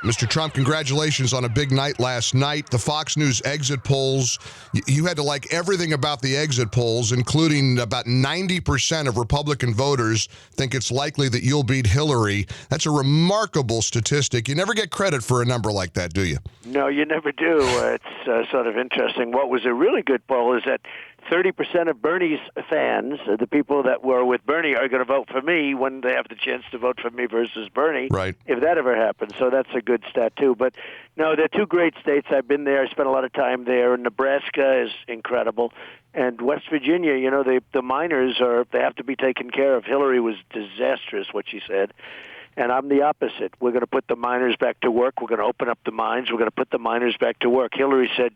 Mr. Trump, congratulations on a big night last night. The Fox News exit polls, you had to like everything about the exit polls, including about 90% of Republican voters think it's likely that you'll beat Hillary. That's a remarkable statistic. You never get credit for a number like that, do you? No, you never do. It's sort of interesting. What was a really good poll is that 30% of Bernie's fans, the people that were with Bernie, are going to vote for me when they have the chance to vote for me versus Bernie, right, if that ever happens. So that's a good stat, too. But, no, they're two great states. I've been there. I spent a lot of time there. Nebraska is incredible. And West Virginia, you know, the miners they have to be taken care of. Hillary was disastrous, what she said. And I'm the opposite. We're going to put the miners back to work. We're going to open up the mines. We're going to put the miners back to work. Hillary said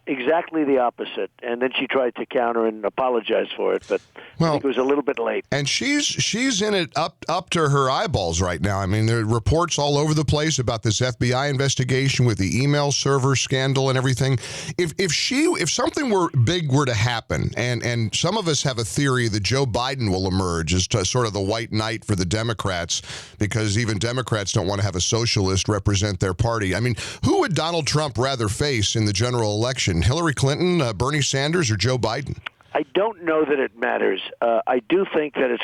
exactly the opposite, and then she tried to counter and apologize for it, but I think it was a little bit late. And she's in it up to her eyeballs right now. I mean, there are reports all over the place about this FBI investigation with the email server scandal and everything. If something big were to happen, and some of us have a theory that Joe Biden will emerge as to sort of the white knight for the Democrats, because even Democrats don't want to have a socialist represent their party. I mean, who would Donald Trump rather face in the general election? Hillary Clinton, Bernie Sanders, or Joe Biden? I don't know that it matters. I do think that it's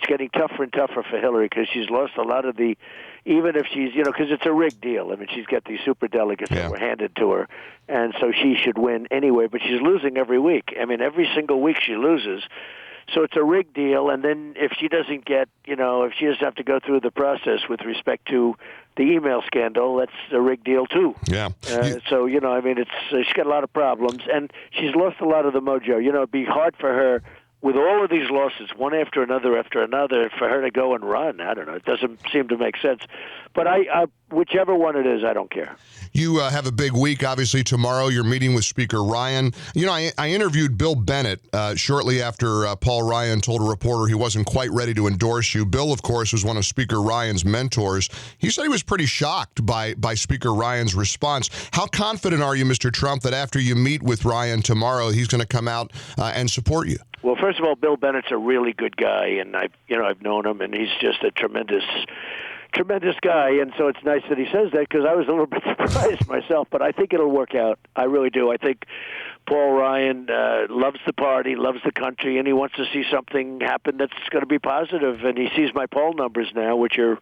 getting tougher and tougher for Hillary because she's lost a lot of even if she's, because it's a rigged deal. I mean, she's got these superdelegates that were handed to her, and so she should win anyway, but she's losing every week. I mean, every single week she loses. So it's a rigged deal, and then if she doesn't get, if she doesn't have to go through the process with respect to the email scandal, that's a rigged deal too. Yeah. So, I mean, she's got a lot of problems, and she's lost a lot of the mojo. It'd be hard for her, with all of these losses, one after another, for her to go and run. I don't know. It doesn't seem to make sense. But whichever one it is, I don't care. You have a big week, obviously. Tomorrow you're meeting with Speaker Ryan. I interviewed Bill Bennett shortly after Paul Ryan told a reporter he wasn't quite ready to endorse you. Bill, of course, was one of Speaker Ryan's mentors. He said he was pretty shocked by Speaker Ryan's response. How confident are you, Mr. Trump, that after you meet with Ryan tomorrow, he's going to come out and support you? Well, first of all, Bill Bennett's a really good guy, and I've known him, and he's just a tremendous guy, and so it's nice that he says that because I was a little bit surprised myself, but I think it'll work out. I really do. I think Paul Ryan loves the party, loves the country, and he wants to see something happen that's going to be positive, and he sees my poll numbers now, which are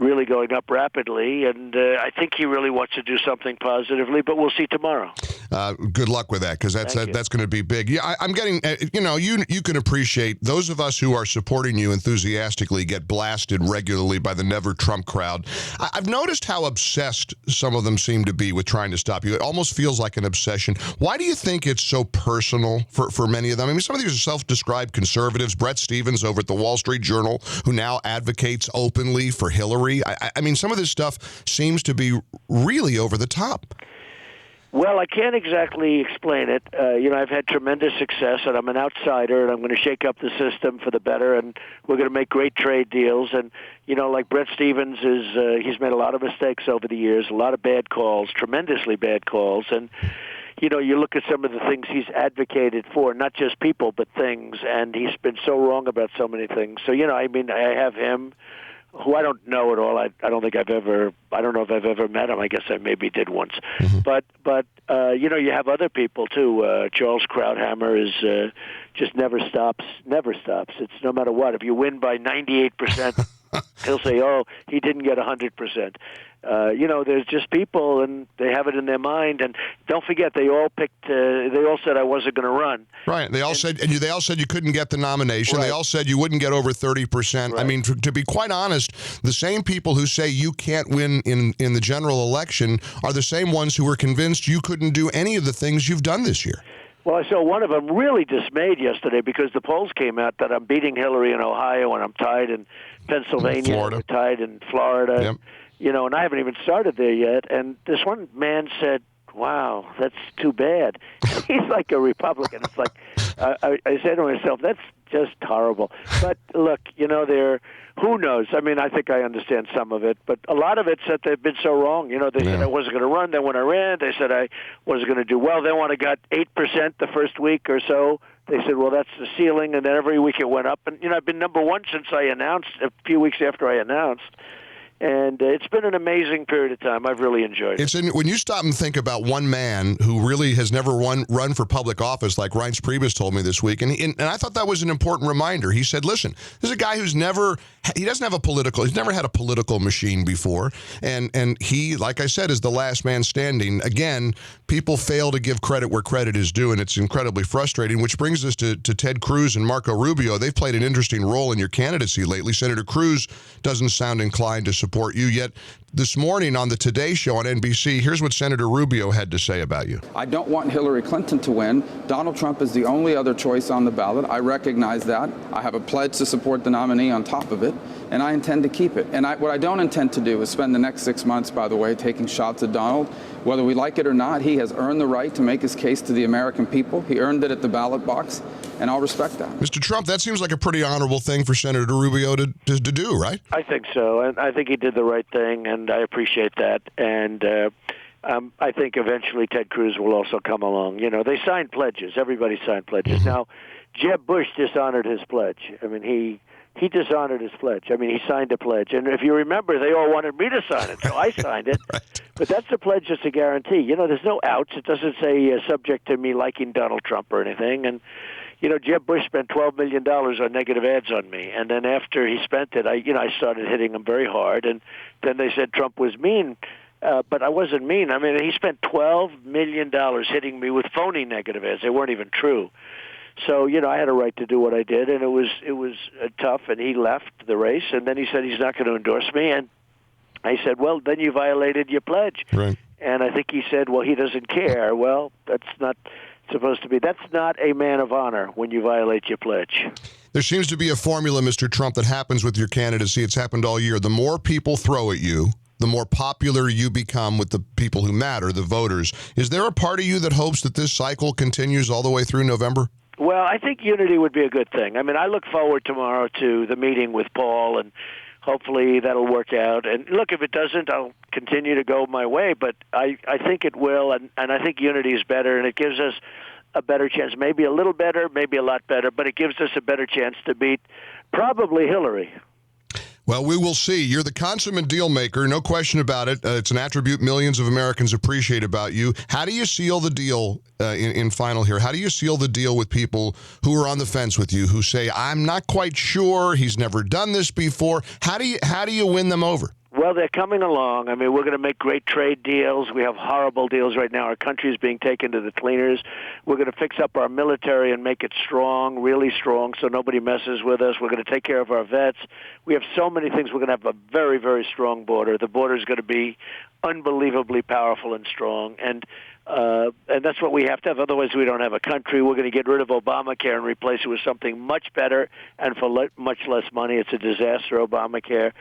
really going up rapidly, and I think he really wants to do something positively, but we'll see tomorrow. Good luck with that, because that's going to be big. Yeah, I'm getting, you can appreciate those of us who are supporting you enthusiastically get blasted regularly by the Never Trump crowd. I've noticed how obsessed some of them seem to be with trying to stop you. It almost feels like an obsession. Why do you think it's so personal for many of them? I mean, some of these are self-described conservatives. Bret Stephens over at the Wall Street Journal, who now advocates openly for Hillary. I mean, some of this stuff seems to be really over the top. Well, I can't exactly explain it. I've had tremendous success, and I'm an outsider, and I'm going to shake up the system for the better, and we're going to make great trade deals. And, like Bret Stephens he's made a lot of mistakes over the years, a lot of bad calls, tremendously bad calls. And, you look at some of the things he's advocated for, not just people, but things, and he's been so wrong about so many things. So, I have him, who I don't know at all. I don't know if I've ever met him. I guess I maybe did once. Mm-hmm. But you have other people too. Charles Krauthammer is just never stops. It's no matter what. If you win by 98%, he'll say, "Oh, he didn't get 100%." There's just people, and they have it in their mind. And don't forget, they all said I wasn't going to run. Right. They all said you couldn't get the nomination. Right. They all said you wouldn't get over 30%. Right. I mean, to be quite honest, the same people who say you can't win in the general election are the same ones who were convinced you couldn't do any of the things you've done this year. Well, I saw one of them really dismayed yesterday because the polls came out that I'm beating Hillary in Ohio and I'm tied in Pennsylvania, Florida. We're tied in Florida. Yep. And I haven't even started there yet. And this one man said, "Wow, that's too bad." He's like a Republican. It's like I said to myself, "That's just horrible." But look, who knows? I mean, I think I understand some of it, but a lot of it's that they've been so wrong. They said I wasn't going to run. Then when I ran, they said I wasn't going to do well. Then when I got 8% the first week or so, they said, well, that's the ceiling. And then every week it went up. And, I've been number one since I announced, a few weeks after I announced. And it's been an amazing period of time. I've really enjoyed it. When you stop and think about one man who really has never run for public office, like Reince Priebus told me this week, and I thought that was an important reminder. He said, listen, this is a guy who's he's never had a political machine before, and he, like I said, is the last man standing. Again, people fail to give credit where credit is due, and it's incredibly frustrating, which brings us to Ted Cruz and Marco Rubio. They've played an interesting role in your candidacy lately. Senator Cruz doesn't sound inclined to support you, yet this morning on the Today Show on NBC, here's what Senator Rubio had to say about you. I don't want Hillary Clinton to win. Donald Trump is the only other choice on the ballot. I recognize that. I have a pledge to support the nominee on top of it, and I intend to keep it. And what I don't intend to do is spend the next 6 months, by the way, taking shots at Donald. Whether we like it or not, he has earned the right to make his case to the American people. He earned it at the ballot box, and I'll respect that. Mr. Trump, that seems like a pretty honorable thing for Senator Rubio to do, right? I think so, and I think he did the right thing, and I appreciate that. And I think eventually Ted Cruz will also come along. You know, they signed pledges. Everybody signed pledges. Now, Jeb Bush dishonored his pledge. I mean, he dishonored his pledge. I mean, he signed a pledge. And if you remember, they all wanted me to sign it, so I signed it. Right. But that's a pledge that's a guarantee. You know, there's no outs. It doesn't say subject to me liking Donald Trump or anything. And, you know, Jeb Bush spent $12 million on negative ads on me. And then after he spent it, I started hitting him very hard. And then they said Trump was mean. But I wasn't mean. I mean, he spent $12 million hitting me with phony negative ads. They weren't even true. So, you know, I had a right to do what I did, and it was tough, and he left the race, and then he said he's not going to endorse me, and I said, well, then you violated your pledge. Right. And I think he said, well, he doesn't care. Well, that's not supposed to be. That's not a man of honor when you violate your pledge. There seems to be a formula, Mr. Trump, that happens with your candidacy. It's happened all year. The more people throw at you, the more popular you become with the people who matter, the voters. Is there a part of you that hopes that this cycle continues all the way through November? Well, I think unity would be a good thing. I mean, I look forward tomorrow to the meeting with Paul, and hopefully that'll work out. And look, if it doesn't, I'll continue to go my way, but I think it will, and I think unity is better, and it gives us a better chance, maybe a little better, maybe a lot better, but it gives us a better chance to beat probably Hillary. Well, we will see. You're the consummate deal maker, no question about it. It's an attribute millions of Americans appreciate about you. How do you seal the deal in final here? How do you seal the deal with people who are on the fence with you, who say, I'm not quite sure, he's never done this before? How do you win them over? Well, they're coming along. I mean, we're going to make great trade deals. We have horrible deals right now. Our country is being taken to the cleaners. We're going to fix up our military and make it strong, really strong, so nobody messes with us. We're going to take care of our vets. We have so many things. We're going to have a very, very strong border. The border is going to be unbelievably powerful and strong. And that's what we have to have. Otherwise, we don't have a country. We're going to get rid of Obamacare and replace it with something much better and for much less money. It's a disaster, Obamacare.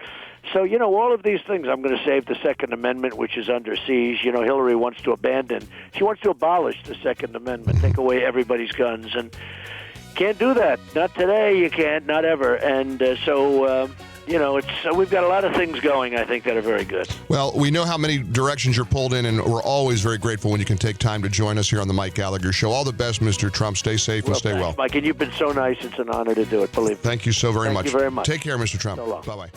So, you know, all of these things, I'm going to save the Second Amendment, which is under siege. You know, Hillary wants to she wants to abolish the Second Amendment, take away everybody's guns. And can't do that. Not today, you can't, not ever. And you know, we've got a lot of things going, I think, that are very good. Well, we know how many directions you're pulled in, and we're always very grateful when you can take time to join us here on the Mike Gallagher Show. All the best, Mr. Trump. Stay safe and stay well. Mike, and you've been so nice. It's an honor to do it, believe me. Thank you so very much. Thank you very much. Take care, Mr. Trump. So long. Bye-bye.